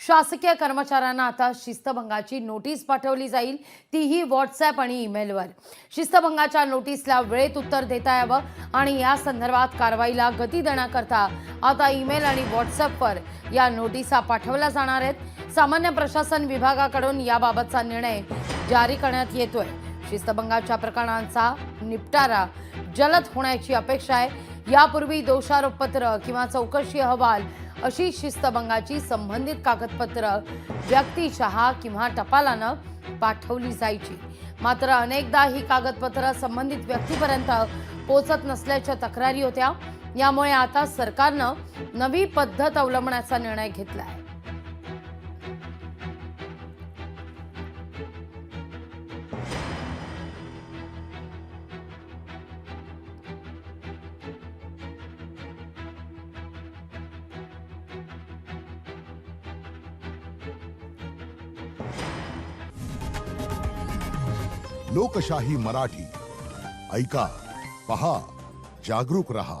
शासकीय कर्मचाऱ्यांना आता शिस्तभंगाची नोटीस पाठवली जाईल, तीही व्हॉट्सॲप आणि ईमेलवर। शिस्तभंगाच्या नोटीसला वेळेत उत्तर देता यावं आणि या संदर्भात कारवाईला गती देण्याकरता आता ईमेल आणि व्हॉट्सॲपवर या नोटिसा पाठवल्या जाणार आहेत। सामान्य प्रशासन विभागाकडून याबाबतचा निर्णय जारी करण्यात येतोय। शिस्तभंगाच्या प्रकरणांचा निपटारा जलद होण्याची अपेक्षा आहे। यापूर्वी दोषारोपपत्र किंवा चौकशी अहवाल अशी शिस्तभंगाची संबंधित कागदपत्र व्यक्तिशः किंवा टपालानं पाठवली जायची। मात्र अनेकदा ही कागदपत्र संबंधित व्यक्तीपर्यंत पोहोचत नसल्याच्या तक्रारी होत्या। यामुळे आता सरकारनं नवी पद्धत अवलंबण्याचा निर्णय घेतलाय। लोकशाही मराठी ऐका, पहा, जागरूक रहा।